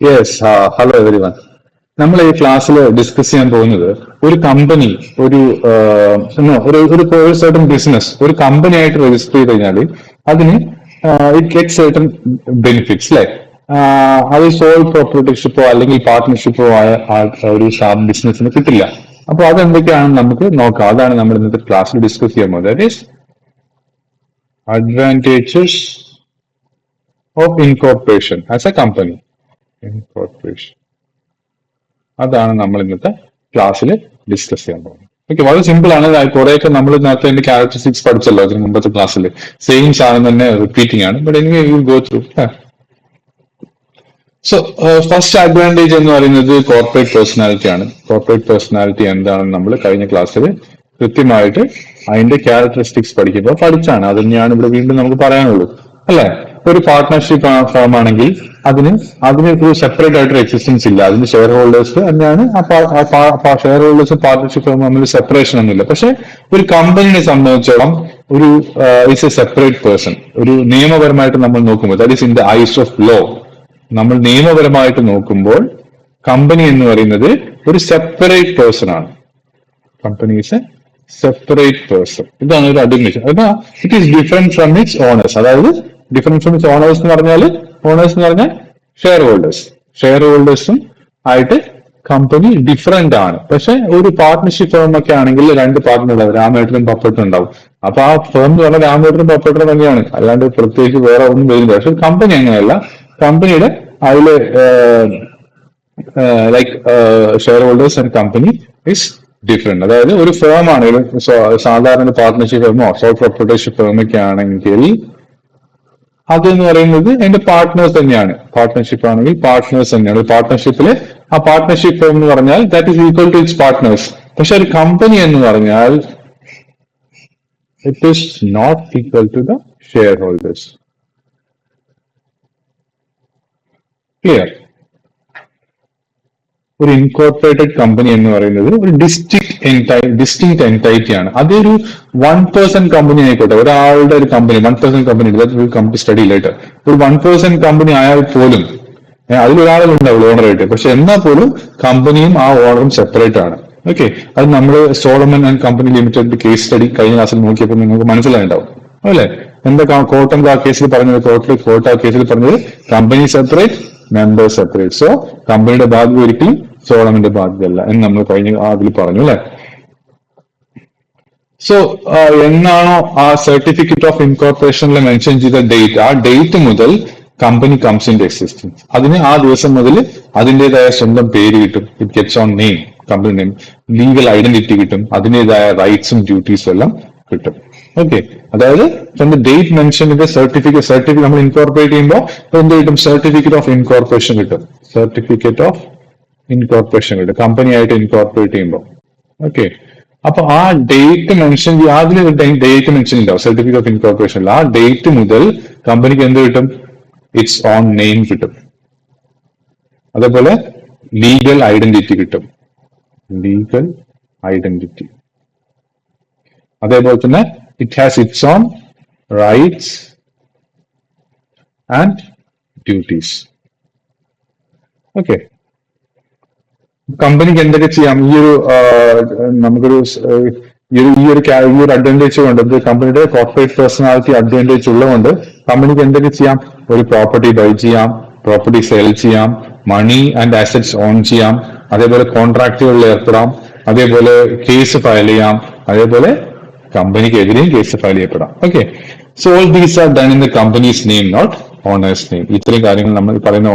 Yes, hello every one. നമ്മൾ ഈ ക്ലാസ്സിൽ ഡിസ്കസ് ചെയ്യാൻ പോകുന്നത് ഒരു കമ്പനി ഒരു ഒരു സർട്ടൺ ബിസിനസ് ഒരു കമ്പനി ആയിട്ട് രജിസ്റ്റർ ചെയ്ത് കഴിഞ്ഞാൽ അതിന് ഇറ്റ് ഗെറ്റ് സർട്ടൺ ബെനിഫിറ്റ്സ് അല്ലെ. അത് സോൾ പ്രൊപ്പറേറ്റർഷിപ്പോ അല്ലെങ്കിൽ പാർട്ട്ണർഷിപ്പോ ആയ ഒരു ബിസിനസ്സിന് കിട്ടില്ല. അപ്പൊ അതെന്തൊക്കെയാണെന്ന് നമുക്ക് നോക്കാം. അതാണ് നമ്മൾ ഇന്നത്തെ ക്ലാസ്സിൽ ഡിസ്കസ് ചെയ്യാൻ പോകുന്നത്. That is advantages of incorporation as A company. Incorporation, അതാണ് നമ്മൾ ഇന്നത്തെ ക്ലാസ്സിൽ ഡിസ്കസ് ചെയ്യാൻ പോകുന്നത്. ഓക്കെ, വളരെ സിമ്പിൾ ആണ്. കുറെയൊക്കെ നമ്മൾ നേരത്തെ അതിന്റെ ക്യാരക്ടറിസ്റ്റിക്സ് പഠിച്ചല്ലോ അതിന് മുമ്പത്തെ ക്ലാസ്സിൽ. സെയിം സാധനം തന്നെ റിപ്പീറ്റിംഗ് ആണ്. But anyway you go through. So first advantage എന്ന് പറയുന്നത് കോർപ്പറേറ്റ് പേഴ്സണാലിറ്റി ആണ്. കോർപ്പറേറ്റ് പേഴ്സണാലിറ്റി എന്താണെന്ന് നമ്മൾ കഴിഞ്ഞ ക്ലാസ്സിൽ കൃത്യമായിട്ട് അതിന്റെ ക്യാരക്ടറിസ്റ്റിക്സ് പഠിക്കുമ്പോൾ പഠിച്ചാണ്. അത് തന്നെയാണ് ഇവിടെ വീണ്ടും നമുക്ക് പറയാനുള്ളൂ അല്ലെ. ഒരു പാർട്ട്ണർഷിപ്പ് ഫേം ആണെങ്കിൽ അതിന് ഒരു സെപ്പറേറ്റ് ആയിട്ടൊരു എക്സിസ്റ്റൻസ് ഇല്ല. അതിന് ഷെയർ ഹോൾഡേഴ്സ് തന്നെയാണ്. ഷെയർ ഹോൾഡേഴ്സും പാർട്ട്ണർഷിപ്പ് ഫേമും തമ്മിൽ സെപ്പറേഷൻ ഒന്നുമില്ല. പക്ഷെ ഒരു കമ്പനിയെ സംബന്ധിച്ചോളം ഒരു ഇറ്റ്സ് എ സെപ്പറേറ്റ് പേഴ്സൺ. ഒരു നിയമപരമായിട്ട് നമ്മൾ നോക്കുമ്പോൾ that is in the eyes of law. നമ്മൾ നിയമപരമായിട്ട് നോക്കുമ്പോൾ കമ്പനി എന്ന് പറയുന്നത് ഒരു സെപ്പറേറ്റ് പേഴ്സൺ ആണ്. Company is a separate person. ഇതാണ് ഒരു admission. It is different from its owners. അതായത് ഡിഫറെന്റ് ഫ്രം ഇറ്റ്സ് ഓണേഴ്സ് എന്ന് പറഞ്ഞാൽ ഷെയർ ഹോൾഡേഴ്സ്. ഷെയർ ഹോൾഡേഴ്സും ആയിട്ട് കമ്പനി ഡിഫറെന്റ് ആണ്. പക്ഷെ ഒരു പാർട്ട്ണർഷിപ്പ് ഫേം ഒക്കെ ആണെങ്കിൽ രണ്ട് പാർട്ട്ണർ ഉണ്ടാവും, രാമേട്ടനും പപ്പട്ടും ഉണ്ടാവും. അപ്പൊ ആ ഫേം എന്ന് പറഞ്ഞാൽ രാമേട്ടനും പപ്പട്ടും തന്നെയാണ്, അല്ലാണ്ട് പ്രത്യേകിച്ച് വേറെ ഒന്നും വരുന്നില്ല. പക്ഷെ കമ്പനി അങ്ങനെയല്ല. കമ്പനിയുടെ അതില് like share holders and company is different. അതായത് ഒരു ഫേം ആണെങ്കിലും സാധാരണ പാർട്ട്ണർഷിപ്പ് ഫേമോ സോൾ പ്രൊപ്പറേറ്റർഷിപ്പ് ഫേമൊക്കെ ആണെങ്കിൽ അതെന്ന് പറയുന്നത് അതിന്റെ പാർട്ട്നേഴ്സ് തന്നെയാണ്. പാർട്ട്ണർഷിപ്പ് ആണെങ്കിൽ പാർട്ട്നേഴ്സ് തന്നെയാണ്. പാർട്ട്ണർഷിപ്പില് ആ പാർട്ട്ണർഷിപ്പ് ഫേം എന്ന് പറഞ്ഞാൽ that is equal to its partners. പക്ഷെ ഒരു കമ്പനി എന്ന് പറഞ്ഞാൽ it is not equal to the share holders. Clear? ഒരു ഇൻകോർപ്പറേറ്റഡ് കമ്പനി എന്ന് പറയുന്നത് ഒരു ഡിസ്റ്റിങ് എൻറ്റൈറ്റി ആണ്. അതൊരു 1% കമ്പനി ആയിക്കോട്ടെ, ഒരാളുടെ ഒരു company 1% company company study later. ഒരു 1% കമ്പനി ആയാൽ പോലും അതിലൊരാളുണ്ടാവുള്ളൂ ഓണറായിട്ട്. പക്ഷെ എന്നാൽ പോലും കമ്പനിയും ആ ഓണറും സെപ്പറേറ്റ് ആണ്. ഓക്കെ, അത് നമ്മൾ Solomon and company limited case study കഴിഞ്ഞ ക്ലാസ്സിൽ നോക്കിയപ്പോൾ നിങ്ങൾക്ക് മനസ്സിലായിട്ടുണ്ടാവും അല്ലെ. എന്താ കോർട്ട് ആ കേസിൽ പറഞ്ഞത്? കോർട്ട് ആ കേസിൽ പറഞ്ഞത് company separate, members separate. So കമ്പനിയുടെ ബാധ്യത ഒരിക്കലും സോളമന്റെ ബാധ്യതയല്ല എന്ന് നമ്മൾ കഴിഞ്ഞ അതിൽ പറഞ്ഞു അല്ലെ. സോ എന്നാണോ ആ സർട്ടിഫിക്കറ്റ് ഓഫ് ഇൻകോർപ്പറേഷനിൽ മെൻഷൻ ചെയ്ത ഡേറ്റ്, ആ ഡേറ്റ് മുതൽ company comes into existence. അതിന് ആ ദിവസം മുതൽ അതിൻ്റെതായ സ്വന്തം പേര് കിട്ടും. It gets own name, company name, legal identity കിട്ടും, അതിൻ്റെതായ റൈറ്റ്സും ഡ്യൂട്ടീസും എല്ലാം കിട്ടും. ഓക്കെ, അതായത് from the date mention in the certificate നമ്മൾ ഇൻകോർപ്പറേറ്റ് ചെയ്യുമ്പോൾ എന്ത് കിട്ടും? സർട്ടിഫിക്കറ്റ് ഓഫ് ഇൻകോർപ്പറേഷൻ കിട്ടും. സർട്ടിഫിക്കറ്റ് ഓഫ് ഇൻകോർപ്പറേഷൻ കിട്ടും കമ്പനി ആയിട്ട് ഇൻകോർപ്പറേറ്റ് ചെയ്യുമ്പോൾ. ഓക്കെ, അപ്പൊ ആ ഡേറ്റ് മെൻഷൻ അതിൽ ഡേറ്റ് മെൻഷൻ ഉണ്ടാവും സർട്ടിഫിക്കറ്റ് ഓഫ് ഇൻകോർപ്പറേഷനിൽ. ആ ഡേറ്റ് മുതൽ കമ്പനിക്ക് എന്ത് കിട്ടും? ഇറ്റ്സ് ഓൺ നെയിം കിട്ടും. അതേപോലെ ലീഗൽ ഐഡന്റിറ്റി കിട്ടും. Legal identity. അതേപോലെ തന്നെ it has it's on rights and duties. Okay, കമ്പനിക്ക് എന്തൊക്കെ ചെയ്യാം? നമുക്കൊരു ഈ ഒരു അഡ്വാൻറ്റേജ് കൊണ്ട്, കമ്പനിയുടെ കോർപ്പറേറ്റ് പേഴ്സണാലിറ്റി അഡ്വാൻറ്റേജ് ഉള്ളതുകൊണ്ട് കമ്പനിക്ക് എന്തൊക്കെ ചെയ്യാം? ഒരു പ്രോപ്പർട്ടി ബൈ ചെയ്യാം, പ്രോപ്പർട്ടി സെൽ ചെയ്യാം, മണി ആൻഡ് അസറ്റ്സ് ഓൺ ചെയ്യാം, അതേപോലെ കോൺട്രാക്റ്റുകളിൽ ഏർപ്പെടാം, അതേപോലെ കേസ് ഫയൽ ചെയ്യാം, അതേപോലെ കമ്പനിക്കെതിരെയും കേസ് ഫയൽ ചെയ്യപ്പെടാം. Okay, so all these are done in the company's name, not owner's name. ഇത്രയും കാര്യങ്ങൾ നമ്മൾ പറയുന്ന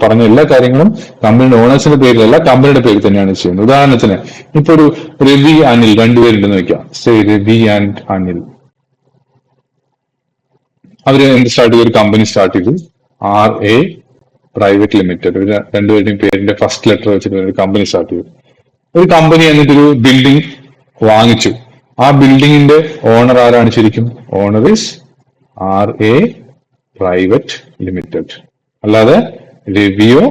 പറഞ്ഞ എല്ലാ കാര്യങ്ങളും കമ്പനിയുടെ ഓണേഴ്സിന്റെ പേരിലല്ല, കമ്പനിയുടെ പേരിൽ തന്നെയാണ് ചെയ്യുന്നത്. ഉദാഹരണത്തിന് ഇപ്പൊ ഒരു രവി അനിൽ രണ്ടുപേരുണ്ടെന്ന് വെക്കാം. രവി ആൻഡ് അനിൽ, അവര് എന്ത് സ്റ്റാർട്ട് ചെയ്തു? ഒരു കമ്പനി സ്റ്റാർട്ട് ചെയ്തു, RA പ്രൈവറ്റ് ലിമിറ്റഡ്. രണ്ടുപേരുടെയും പേരിന്റെ ഫസ്റ്റ് ലെറ്റർ വെച്ചിട്ട് ഒരു കമ്പനി സ്റ്റാർട്ട് ചെയ്തു. ഒരു കമ്പനി എന്നിട്ടൊരു ബിൽഡിംഗ് വാങ്ങിച്ചു. ആ ബിൽഡിങ്ങിന്റെ ഓണർ ആരാണ് ശരിക്കും? Owner is RA private limited. അല്ലാതെ രവിയോ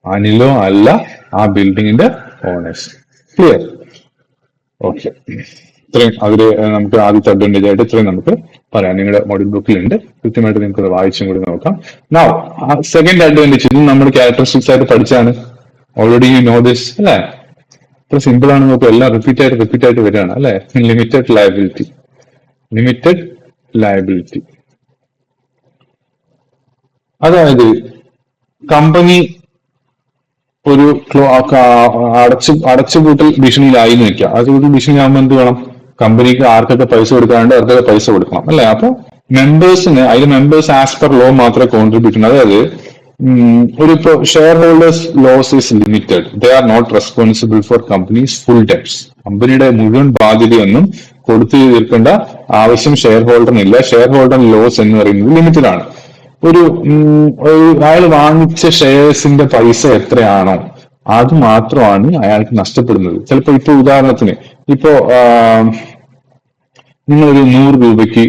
അനിലോ അല്ല ആ ബിൽഡിങ്ങിന്റെ ഓണേഴ്സ്. ക്ലിയർ? ഓക്കെ, ഇത്രയും അതില് നമുക്ക് ആദ്യത്തെ അഡ്വാൻറ്റേജ് ആയിട്ട് ഇത്രയും നമുക്ക് പറയാം. നിങ്ങളുടെ മോഡൽ ബുക്കിലുണ്ട്, കൃത്യമായിട്ട് നിങ്ങൾക്ക് അത് വായിച്ചും കൂടി നോക്കാം. നൗ സെക്കൻഡ് അഡ്വാൻറ്റേജ്, ഇത് നമ്മൾ ക്യാരക്ടറിസ്റ്റിക്സ് ആയിട്ട് പഠിച്ചാണ്. ഓൾറെഡി യു നോ ദിസ് അല്ലെ. ഇത്ര സിമ്പിൾ ആണ് നോക്കുക, എല്ലാം റിപ്പീറ്റ് ആയിട്ട് വരികയാണ് അല്ലെ. Limited liability. അതായത് കമ്പനി ഒരു അടച്ചുപൂട്ടൽ ഭീഷണിയിലായി എന്ന് വെക്കുക. അടച്ചുപൂട്ടൽ ഭീഷണിയാകുമ്പോൾ എന്ത് വേണം? കമ്പനിക്ക് ആർക്കൊക്കെ പൈസ കൊടുക്കാണ്ട് അവർക്കൊക്കെ പൈസ കൊടുക്കണം അല്ലെ. അപ്പൊ മെമ്പേഴ്സിന്, അതിൽ മെമ്പേഴ്സ് ആസ് പെർ ലോ മാത്രമേ കോൺട്രിബ്യൂട്ട് ചെയ്യുന്നു. അതായത് ഒരു ഇപ്പോൾ share holders loss is limited, they are not responsible for company's full debts. കമ്പനിയുടെ മുഴുവൻ ബാധ്യതയൊന്നും കൊടുത്തു തീർക്കേണ്ട ആവശ്യം ഷെയർ ഹോൾഡറിനില്ല. ഷെയർ ഹോൾഡർ ലോസ് എന്ന് പറയുന്നത് ലിമിറ്റഡ് ആണ്. ഒരു അയാൾ വാങ്ങിച്ച ഷെയർസിന്റെ പൈസ എത്രയാണോ അത് മാത്രമാണ് അയാൾക്ക് നഷ്ടപ്പെടുന്നത്. ചിലപ്പോ ഇപ്പൊ ഉദാഹരണത്തിന് ഇപ്പോ നിങ്ങളൊരു 100 രൂപയ്ക്ക്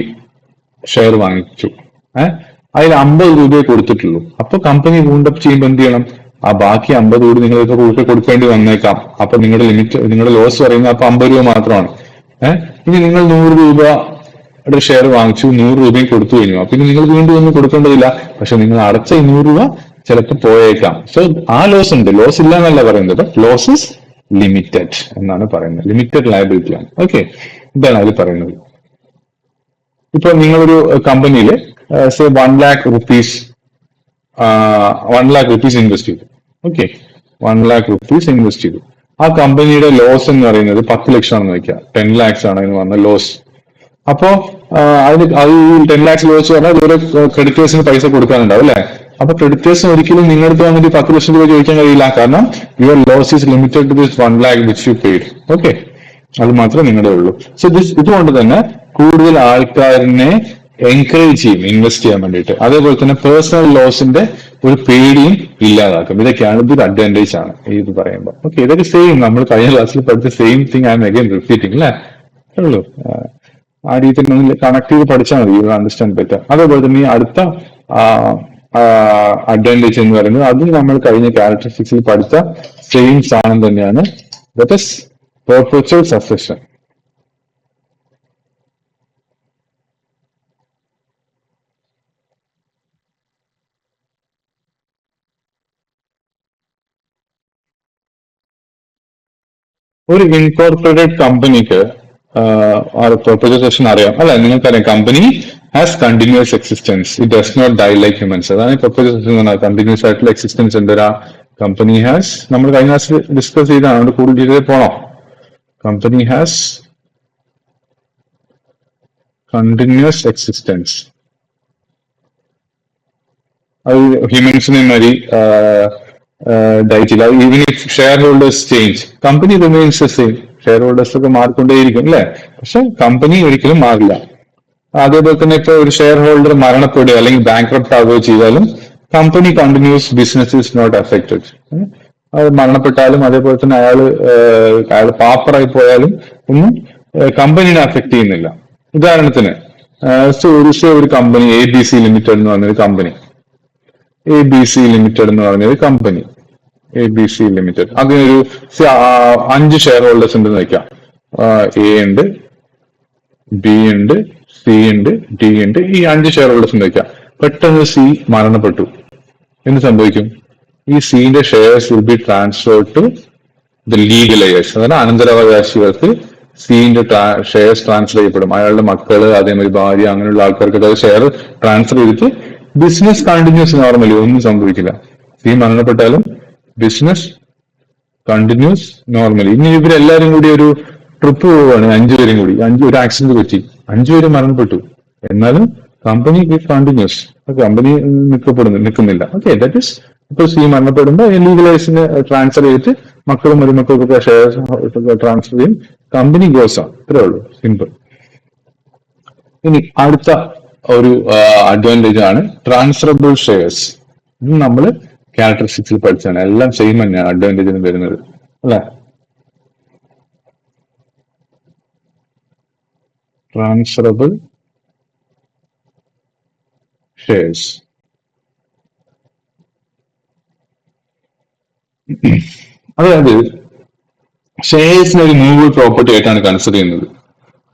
ഷെയർ വാങ്ങിച്ചു, അതിൽ 50 രൂപയെ കൊടുത്തിട്ടുള്ളൂ. അപ്പൊ കമ്പനി വൂണ്ടപ്പ് ചെയ്യുമ്പോൾ എന്ത് ചെയ്യണം? ആ ബാക്കി 50 കൂടി നിങ്ങൾക്ക് കൊടുക്കേണ്ടി വന്നേക്കാം. അപ്പൊ നിങ്ങളുടെ ലോസ് പറയുന്നത് അപ്പൊ 50 രൂപ മാത്രമാണ്. ഇനി നിങ്ങൾ 100 രൂപയുടെ ഷെയർ വാങ്ങിച്ചു, 100 രൂപയും കൊടുത്തു കഴിഞ്ഞു. അപ്പൊ ഇനി നിങ്ങൾ വീണ്ടും ഒന്നും കൊടുക്കേണ്ടതില്ല. പക്ഷെ നിങ്ങൾ അടച്ച 200 രൂപ ചിലപ്പോൾ പോയേക്കാം. സോ ആ ലോസ് ഉണ്ട്, ലോസ് ഇല്ല എന്നല്ല പറയുന്നത്, ബട്ട് ലോസ് ഇസ് ലിമിറ്റഡ് എന്നാണ് പറയുന്നത്. ലിമിറ്റഡ് ലയബിലിറ്റി ആണ്. ഓക്കെ, ഇതാണ് അതിൽ പറയുന്നത്. ഇപ്പൊ നിങ്ങളൊരു കമ്പനിയില് സേ 1 lakh rupees ഇൻവെസ്റ്റ് ചെയ്തു. ഓക്കെ, 1 lakh rupees ഇൻവെസ്റ്റ് ചെയ്തു. ആ കമ്പനിയുടെ ലോസ് എന്ന് പറയുന്നത് 10 ലക്ഷം ആണെന്ന് വയ്ക്കുക. 10 lakhs ആണ് അതിന് വന്ന ലോസ്. അപ്പോ അത് 10 lakhs ലോസ് പറഞ്ഞാൽ ഇതുവരെ ക്രെഡിറ്റേഴ്സിന് പൈസ കൊടുക്കാനുണ്ടാവും അല്ലെ. അപ്പൊ ക്രെഡിറ്റേഴ്സിന് ഒരിക്കലും നിങ്ങളുടെ വന്നിട്ട് 10 ലക്ഷം രൂപ ചോദിക്കാൻ കഴിയില്ല. കാരണം your loss is limited to this 1 lakh which you paid. Okay, അത് മാത്രമേ നിങ്ങളുടെ ഉള്ളൂ. സോ ഇതുകൊണ്ട് തന്നെ കൂടുതൽ ആൾക്കാരിനെ എൻകറേജ് ചെയ്യും ഇൻവെസ്റ്റ് ചെയ്യാൻ വേണ്ടിയിട്ട്. അതേപോലെ തന്നെ പേഴ്സണൽ ലോസിന്റെ ഒരു പേടിയും ഇല്ലാതാക്കും. ഇതൊക്കെയാണ് ഇതൊരു അഡ്വാൻറ്റേജ് ആണ് ഇത് പറയുമ്പോൾ. ഓക്കെ, ഇതൊക്കെ സെയിം നമ്മൾ കഴിഞ്ഞ ക്ലാസ്സിൽ പഠിച്ച same thing I M again repeating അല്ലേ ഉള്ളൂ. ആ രീതിയിൽ കണക്ട് ചെയ്ത് പഠിച്ചാൽ മതി, യു അണ്ടർസ്റ്റാൻഡ് ബെറ്റർ. അതേപോലെ തന്നെ ഈ അടുത്ത അഡ്വാൻറ്റേജ് എന്ന് പറയുന്നത് അത് നമ്മൾ കഴിഞ്ഞ ക്യാരക്ടറിസ്റ്റിക്സിൽ പഠിച്ച സെയിം സാധനം തന്നെയാണ്. That is perpetual succession. ഒരു ഇൻകോർപ്പറേറ്റഡ് കമ്പനിക്ക് പെർപെച്വൽ സക്സഷൻ അറിയാം അല്ലെ. നിങ്ങൾക്കറിയാം company has continuous existence, it does not die like humans. അതാണ് പെർപെച്വൽ സക്സഷൻ എന്ന് പറഞ്ഞാൽ. കണ്ടിന്യൂസ് ആയിട്ടുള്ള എക്സിസ്റ്റൻസ് ഉണ്ട്. കമ്പനി ഹാസ്, നമ്മൾ കഴിഞ്ഞ ക്ലാസ്സിൽ ഡിസ്കസ് ചെയ്താണ്, അതുകൊണ്ട് കൂടുതൽ ഡീറ്റെയിൽ പോണോ? Company has continuous existence. അത് ഹ്യൂമൻസിനെ മാതിരി ഡയറ്റില്ല. Even if shareholders change, company remains the same. Shareholders ഒക്കെ മാറിക്കൊണ്ടേയിരിക്കും അല്ലെ, പക്ഷെ കമ്പനി ഒരിക്കലും മാറില്ല. അതേപോലെ തന്നെ ഇപ്പൊ ഒരു ഷെയർ ഹോൾഡർ മരണപ്പെടുകയോ അല്ലെങ്കിൽ ബാങ്ക്രപ്റ്റ് ആവുകയോ ചെയ്താലും company continues, business is not affected. അത് മരണപ്പെട്ടാലും അതേപോലെ തന്നെ അയാൾ പാപ്പറായി പോയാലും ഒന്നും കമ്പനിനെ അഫക്ട് ചെയ്യുന്നില്ല. ഉദാഹരണത്തിന് ഒരു കമ്പനി ABC ലിമിറ്റഡ് എന്ന് പറഞ്ഞൊരു കമ്പനി, ABC ലിമിറ്റഡ് എന്ന് പറഞ്ഞൊരു കമ്പനി, ABC ലിമിറ്റഡ്. അതിനൊരു 5 ഷെയർ ഹോൾഡേഴ്സ് ഉണ്ടെന്ന് വെക്കാം. A ഉണ്ട്, B ഉണ്ട്, C ഉണ്ട്, D ഉണ്ട്. ഈ 5 ഷെയർ ഹോൾഡേഴ്സ് എന്ന് വെക്കാം. പെട്ടെന്ന് C മരണപ്പെട്ടു. എന്ത് സംഭവിക്കും? ഈ Cന്റെ shares will be transferred to the legalisers. അതായത് അനന്തരാവകാശികൾക്ക് Cന്റെ ഷെയർസ് ട്രാൻസ്ഫർ ചെയ്യപ്പെടും. അയാളുടെ മക്കള്, അതേമാതിരി ഭാര്യ, അങ്ങനെയുള്ള ആൾക്കാർക്ക് അത് ഷെയർ ട്രാൻസ്ഫർ ചെയ്തിട്ട് ബിസിനസ് കണ്ടിന്യൂസ് നോർമലി, ഒന്നും സംഭവിക്കില്ല. C മരണപ്പെട്ടാലും ബിസിനസ് കണ്ടിന്യൂസ് നോർമലി. ഇനി ഇവരെല്ലാരും കൂടി ഒരു ട്രിപ്പ് പോവുകയാണ്, 5 പേരും കൂടി, ഒരു ആക്സിഡന്റ് പറ്റി, 5 പേര് മരണപ്പെട്ടു, എന്നാലും കമ്പനി കണ്ടിന്യൂസ്, കമ്പനി നിൽക്കുന്നില്ല. ഓക്കെ, ദാറ്റ് ഇസ് ഇപ്പൊ C മരണപ്പെടുമ്പോൾ ലീഗലൈസിന് ട്രാൻസ്ഫർ ചെയ്തിട്ട് മക്കളും മരുമക്കൾക്കൊക്കെ ഷെയർ ട്രാൻസ്ഫർ ചെയ്യും, കമ്പനി ഗോസ് ആണ്. ഇത്രേ ഉള്ളൂ, സിമ്പിൾ. ഇനി അടുത്ത ഒരു അഡ്വാൻറ്റേജ് ആണ് ട്രാൻസ്ഫറബിൾ ഷെയർസ്. ഇത് നമ്മൾ ക്യാരക്ടറിസ്റ്റിക്സിൽ പഠിച്ചാണ്, എല്ലാം സെയിം തന്നെയാണ് അഡ്വാൻറ്റേജ് വരുന്നത് അല്ലെ. ട്രാൻസ്ഫറബിൾ ഷെയർസ്, അതായത് ഷെയർസിനെ ഒരു മൂവബിൾ പ്രോപ്പർട്ടി ആയിട്ടാണ് കൺസിഡർ ചെയ്യുന്നത്.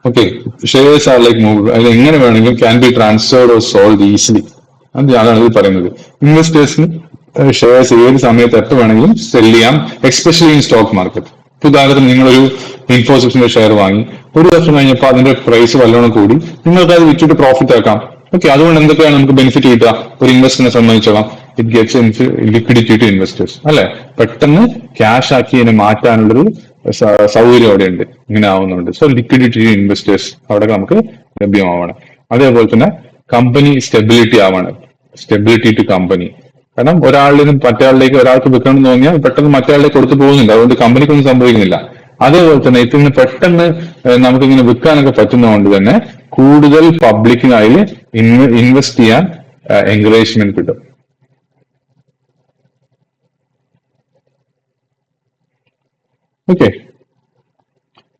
Okay, shares are like move, അത് എങ്ങനെ വേണമെങ്കിലും can be transferred or sold easily. അതാണ് ഇത് പറയുന്നത്. ഇൻവെസ്റ്റേഴ്സിന് ഷെയർസ് ഏത് സമയത്ത് എപ്പോൾ വേണമെങ്കിലും സെൽ ചെയ്യാം, എക്സ്പെഷ്യലി ഇൻ സ്റ്റോക്ക് മാർക്കറ്റ്. ഉദാഹരണത്തിന് നിങ്ങളൊരു ഇൻഫോസിസിന്റെ ഷെയർ വാങ്ങി, ഒരു വർഷം കഴിഞ്ഞപ്പോൾ അതിന്റെ പ്രൈസ് വല്ലോണം കൂടി, നിങ്ങൾക്ക് അത് വിറ്റിട്ട് പ്രോഫിറ്റ് ആക്കാം. ഓക്കെ, അതുകൊണ്ട് എന്തൊക്കെയാണ് നമുക്ക് ബെനിഫിറ്റ് കിട്ടുക ഒരു ഇൻവെസ്റ്ററിനെ സംബന്ധിച്ചോളം? It gets liquidity to investors, അല്ലെ? പെട്ടെന്ന് ക്യാഷ് ആക്കി ഇതിനെ മാറ്റാനുള്ളൊരു സൗകര്യം അവിടെ ഉണ്ട്, ഇങ്ങനെ ആവുന്നുണ്ട്. സോ ലിക്വിഡിറ്റി ടു ഇൻവെസ്റ്റേഴ്സ് അവിടെ നമുക്ക് ലഭ്യമാവണം. അതേപോലെ തന്നെ കമ്പനി സ്റ്റെബിലിറ്റി ആവണം, സ്റ്റെബിലിറ്റി ടു കമ്പനി. കാരണം ഒരാളിൽ നിന്ന് മറ്റേ ഒരാൾക്ക് വിൽക്കണം എന്ന് തോന്നിയാൽ പെട്ടെന്ന് മറ്റേ കൊടുത്തു പോകുന്നില്ല, അതുകൊണ്ട് കമ്പനിക്കൊന്നും സംഭവിക്കുന്നില്ല. അതേപോലെ തന്നെ ഇതിന് പെട്ടെന്ന് നമുക്കിങ്ങനെ വിൽക്കാനൊക്കെ പറ്റുന്നതുകൊണ്ട് തന്നെ കൂടുതൽ പബ്ലിക്കിന് അതിൽ ഇൻവെസ്റ്റ് ചെയ്യാൻ എൻകറേജ്മെന്റ് കിട്ടും. ഓക്കെ,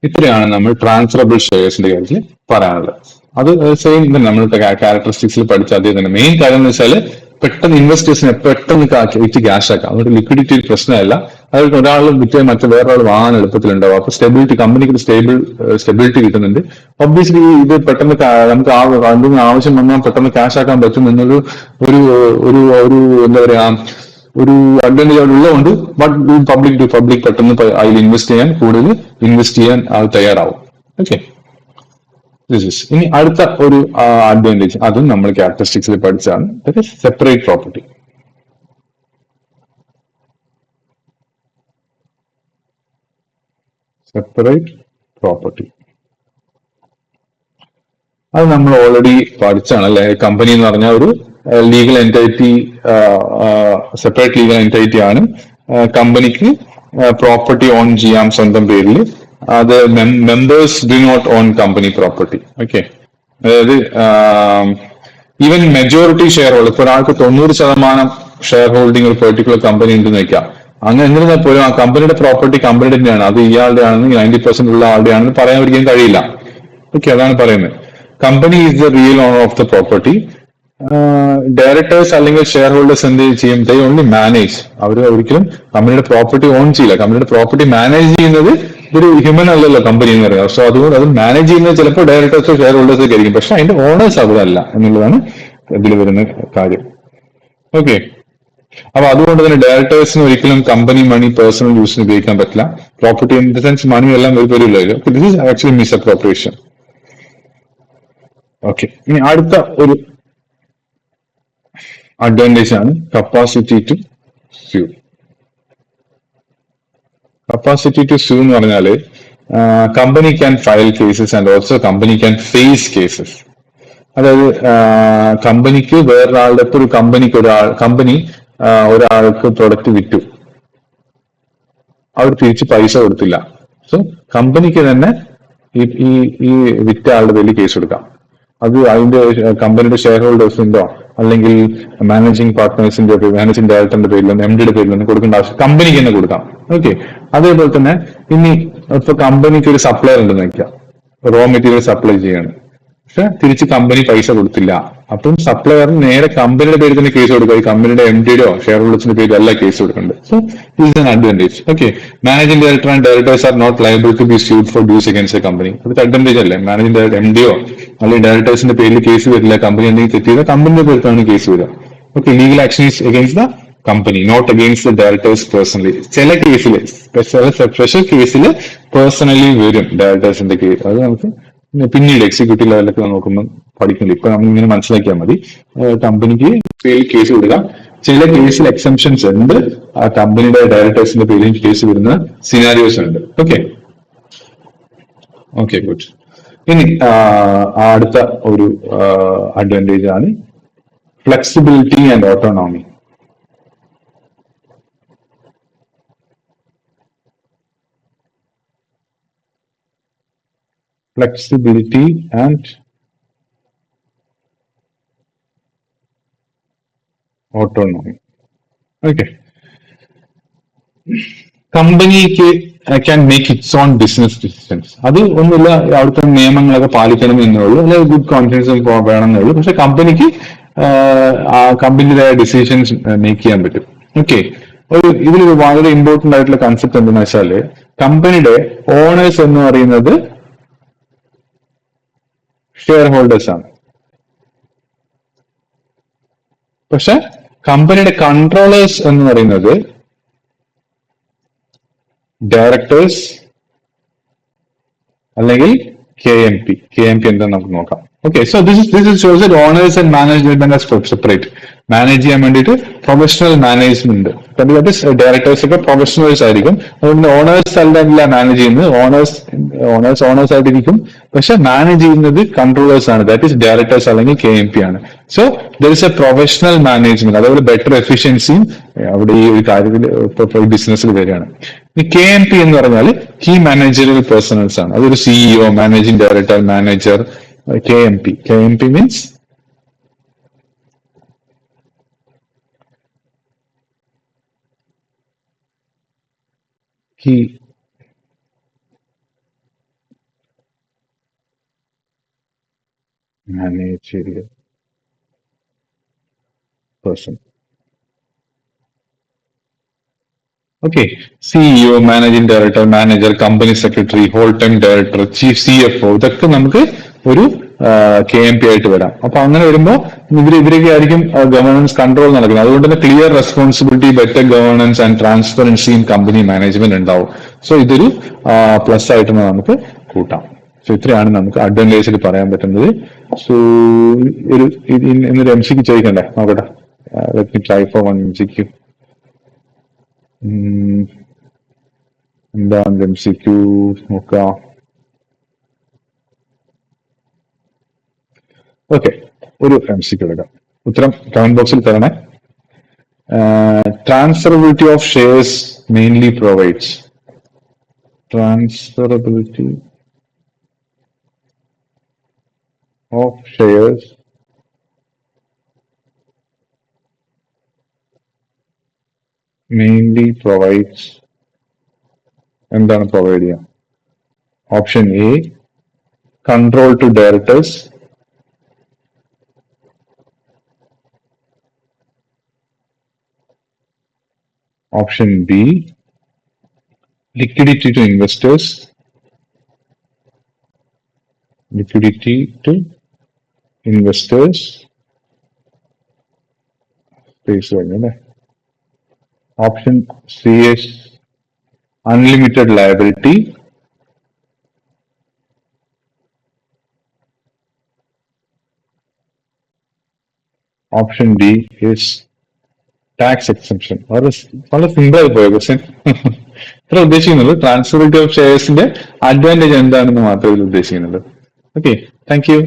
ഇത്രയാണ് നമ്മൾ ട്രാൻസ്ഫറബിൾ ഷെയർസിന്റെ കാര്യത്തിൽ പറയാനുള്ളത്. അത് സെയിം തന്നെ നമ്മൾ ക്യാരക്ടറിസ്റ്റിക്സിൽ പഠിച്ച അതേ തന്നെ. മെയിൻ കാര്യം എന്ന് വെച്ചാൽ പെട്ടെന്ന് ഇൻവെസ്റ്റേഴ്സിനെ പെട്ടെന്ന് വിറ്റ് ക്യാഷ് ആക്കാം. അതുകൊണ്ട് ലിക്വിഡിറ്റി ഒരു പ്രശ്നമല്ല. അതായത് ഒരാൾ വിറ്റ് വേറൊരാൾ വാങ്ങാൻ എളുപ്പത്തിലുണ്ടാവും. അപ്പൊ കമ്പനിക്ക് സ്റ്റെബിലിറ്റി കിട്ടുന്നുണ്ട്. ഒബ്വിയസ്ലി ഇത് പെട്ടെന്ന് നമുക്ക് എന്തെങ്കിലും ആവശ്യം വന്നാൽ പെട്ടെന്ന് ക്യാഷ് ആക്കാൻ പറ്റും എന്നൊരു ഒരു എന്താ പറയാ ഒരു അഡ്വാൻറ്റേജ് അവിടെ ഉള്ളതുകൊണ്ട്, ബട്ട് പബ്ലിക് പെട്ടെന്ന് അതിൽ ഇൻവെസ്റ്റ് ചെയ്യാൻ ആൾ തയ്യാറാവും. ഓക്കെ, ഇനി അടുത്ത ഒരു അഡ്വാൻറ്റേജ്, അതും നമ്മൾ ക്യാരക്ടറിസ്റ്റിക്സിൽ പഠിച്ചാണ്, സെപ്പറേറ്റ് പ്രോപ്പർട്ടി. സെപ്പറേറ്റ് പ്രോപ്പർട്ടി അത് നമ്മൾ ഓൾറെഡി പഠിച്ചാണ്, അല്ലെ? കമ്പനി എന്ന് പറഞ്ഞാൽ ഒരു legal entity, separate legal entity ആണ്. കമ്പനിക്ക് പ്രോപ്പർട്ടി ഓൺ ചെയ്യാം സ്വന്തം പേരിൽ. അത് members do not own company property. Okay, അതായത് ഈവൻ മെജോറിറ്റി ഷെയർ ഹോൾഡർ, ഇപ്പൊ ഒരാൾക്ക് 90% ഷെയർ ഹോൾഡിംഗ് ഒരു പെർട്ടിക്കുലർ കമ്പനി ഉണ്ടെന്ന് വെക്കാം. അങ്ങനെ എന്നിരുന്നാൽ പോലും ആ കമ്പനിയുടെ പ്രോപ്പർട്ടി കമ്പനി തന്നെയാണ്, അത് ഇയാളുടെ ആണെന്ന് 90% ഉള്ള ആളുടെ ആണെന്ന് പറയാൻ ഒരിക്കലും കഴിയില്ല. ഓക്കെ, അതാണ് പറയുന്നത്. Company is the real owner of the property. Directors അല്ലെങ്കിൽ ഷെയർ ഹോൾഡേഴ്സ് എന്ത് ചെയ്യും? They only manage. അവർ ഒരിക്കലും കമ്പനിയുടെ പ്രോപ്പർട്ടി ഓൺ ചെയ്യില്ല. കമ്പനിയുടെ പ്രോപ്പർട്ടി മാനേജ് ചെയ്യുന്നത് ഒരു ഹ്യൂമൻ അല്ലല്ലോ കമ്പനി എന്ന് പറയുന്നത്. സോ അതുകൊണ്ട് അത് മാനേജ് ചെയ്യുന്നത് ചിലപ്പോൾ ഡയറക്ടേഴ്സോ ഷെയർ ഹോൾഡേഴ്സോ ആയിരിക്കും, പക്ഷെ അതിന്റെ ഓണേഴ്സ് അവിടെ അല്ല എന്നുള്ളതാണ് ഇതിൽ വരുന്ന കാര്യം. ഓക്കെ, അപ്പൊ അതുകൊണ്ട് തന്നെ ഡയറക്ടേഴ്സിന് ഒരിക്കലും കമ്പനി മണി പേഴ്സണൽ യൂസിന് ഉപയോഗിക്കാൻ പറ്റില്ല. Property in the sense money എല്ലാം വരില്ല. This is actually misappropriation. Okay, ഇനി അടുത്ത ഒരു അഡ്വാൻറ്റേജ് ആണ് capacity to sue. Capacity to sue എന്ന് പറഞ്ഞാല് company can file cases and also company can face cases. അതായത് കമ്പനിക്ക് വേറൊരാളുടെ, ഇപ്പൊ ഒരു കമ്പനി ഒരാൾക്ക് പ്രൊഡക്റ്റ് വിറ്റു, അവർ തിരിച്ച് പൈസ കൊടുത്തില്ല. സോ കമ്പനിക്ക് തന്നെ ഈ വിറ്റ ആളുടെ പേരിൽ കേസ് കൊടുക്കാം. അത് അതിന്റെ കമ്പനിയുടെ ഷെയർ ഹോൾഡേഴ്സിന്റോ അല്ലെങ്കിൽ മാനേജിംഗ് പാർട്ട്നേഴ്സിന്റെ മാനേജിംഗ് ഡയറക്ടറിന്റെ പേരിലോ MD പേരിലോ കൊടുക്കേണ്ട ആവശ്യം കമ്പനിക്ക് തന്നെ കൊടുക്കാം. ഓക്കെ, അതേപോലെ തന്നെ ഇനി ഇപ്പൊ കമ്പനിക്ക് ഒരു സപ്ലയർ ഉണ്ടെന്ന് വെക്കാം, റോ മെറ്റീരിയൽ സപ്ലൈ ചെയ്യാണ്, പക്ഷെ തിരിച്ച് കമ്പനി പൈസ കൊടുത്തില്ല. അപ്പം സപ്ലയറിന് നേരെ കമ്പനിയുടെ പേരിൽ തന്നെ കേസ് കൊടുക്കുക. ഈ കമ്പനിയുടെ MDയുടെയോ ഷെയർ ഹോൾഡേഴ്സിന്റെ പേരിൽ അല്ല കേസ് കൊടുക്കേണ്ടത്. So this is an advantage. Okay, managing director and directors are not liable to be sued for dues against a company. അതൊക്കെ അഡ്വാൻറ്റേജ് അല്ലേ? മാനേജിംഗ് ഡയറക്ടർ MDയോ അല്ലെങ്കിൽ ഡയറക്ടേഴ്സിന്റെ പേരിൽ കേസ് വരില്ല, കമ്പനി എന്തെങ്കിലും തെറ്റ് ചെയ്താൽ കമ്പനിയുടെ പേരിലാണ് കേസ് വരിക. Okay, legal action is against the company, not against the directors personally. ചില കേസിൽ, സ്പെഷ്യൽ കേസിൽ പേഴ്സണലി വരും ഡയറക്ടേഴ്സിന്റെ കേസ്. അത് നമുക്ക് പിന്നീട് എക്സിക്യൂട്ടീവ് ലെവലൊക്കെ നോക്കുമ്പോൾ പഠിക്കുന്നില്ല. ഇപ്പൊ നമ്മൾ ഇങ്ങനെ മനസ്സിലാക്കിയാൽ മതി. കമ്പനിക്ക് പേരിൽ കേസ് വിടുക. ചില കേസിൽ എക്സംഷൻസ് ഉണ്ട്, ആ കമ്പനിയുടെ ഡയറക്ടേഴ്സിന്റെ പേരിൽ കേസ് വരുന്ന സിനാരിയോസ് ഉണ്ട്. Okay good. ഇനി അടുത്ത ഒരു അഡ്വാൻറ്റേജ് ആണ് flexibility and autonomy. Flexibility and autonomy. Okay. കമ്പനിക്ക് can make it's own business decisions. അത് ഒന്നുമില്ല, അവിടുത്തെ നിയമങ്ങളൊക്കെ പാലിക്കണം എന്നുള്ളൂ, അല്ലെങ്കിൽ ഗുഡ് കോൺഫിഡൻസ് വേണം എന്നുള്ളൂ. പക്ഷെ കമ്പനിക്ക് കമ്പനിയുടേതായ ഡിസിഷൻസ് മേക്ക് ചെയ്യാൻ പറ്റും. ഓക്കെ, ഇതിൽ വളരെ ഇമ്പോർട്ടന്റ് ആയിട്ടുള്ള കൺസെപ്റ്റ് എന്താണെന്ന് വെച്ചാല് കമ്പനിയുടെ ഓണേഴ്സ് എന്ന് പറയുന്നത് ഷെയർ ഹോൾഡേഴ്സ് ആണ്. പക്ഷെ കമ്പനിയുടെ കൺട്രോളേഴ്സ് എന്ന് പറയുന്നത് ഡയറക്ടേഴ്സ് അല്ലെങ്കിൽ KMP. KMP എന്താന്ന് നമുക്ക് നോക്കാം. Okay, so this shows that owners and management are separate. Manage ചെയ്യാൻ വേണ്ടിയിട്ട് പ്രൊഫഷണൽ മാനേജ്മെന്റ്, ഡയറക്ടേഴ്സ് ഒക്കെ പ്രൊഫഷണൽസ് ആയിരിക്കും. അതുകൊണ്ട് ഓണേഴ്സ് അല്ല മാനേജ് ചെയ്യുന്നത്, ഓണേഴ്സ് ആയിട്ടിരിക്കും. പക്ഷെ മാനേജ് ചെയ്യുന്നത് കൺട്രോളേഴ്സ് ആണ്, ദാറ്റ് ഈസ് ഡയറക്ടേഴ്സ് അല്ലെങ്കിൽ KMP ആണ്. So there is A professional management, അതേപോലെ ബെറ്റർ എഫിഷ്യൻസിയും അവിടെ ഈ ഒരു കാര്യത്തിൽ ബിസിനസ്സിൽ വരികയാണ്. ഈ KMP എന്ന് പറഞ്ഞാൽ കീ മാനേജറിയൽ പേഴ്സണൽസ് ആണ്. അതൊരു CEO, managing director, manager. KMP means key managerial person. Okay, CEO, managing director, manager, company secretary, whole time director, chief CFO, ഇതൊക്കെ നമുക്ക് ഒരു KMP ആയിട്ട് വരാം. അപ്പൊ അങ്ങനെ വരുമ്പോൾ ഇവരൊക്കെ ആയിരിക്കും ഗവേണൻസ് കൺട്രോൾ നടക്കുന്നത്. അതുകൊണ്ട് തന്നെ clear responsibility, better governance and transparency in company management ഉണ്ടാവും. സോ ഇതൊരു പ്ലസ് ആയിട്ട് നമുക്ക് കൂട്ടാം. സോ ഇത്രയാണ് നമുക്ക് അഡ്വാൻറ്റേജിൽ പറയാൻ പറ്റുന്നത്. സോ ഇന്നൊരു MCQ ചോദിക്കണ്ടേ, നോക്കട്ടെ. Let me try for one MCQ. എന്താണ് MCQ നോക്കാം. ഓക്കെ, ഒരു MCQ എടുക്കാം. ഉത്തരം കമന്റ് ബോക്സിൽ തരണേ. Transferability of shares mainly provides. Transferability of shares mainly provides. എന്താണ് പ്രൊവൈഡ് ചെയ്യുക? Option A, control to directors. Option B, liquidity to investors. Liquidity to investors. Space വരുന്നല്ലേ. Option C is unlimited liability. Option D is tax exemption. വളരെ simple ആയി പോയ question. ഇത്ര ഉദ്ദേശിക്കുന്നുള്ളൂ. Transferability of ഷെയർസിന്റെ advantage എന്താണെന്ന് മാത്രമേ ഉദ്ദേശിക്കുന്നുള്ളൂ. Okay, thank you.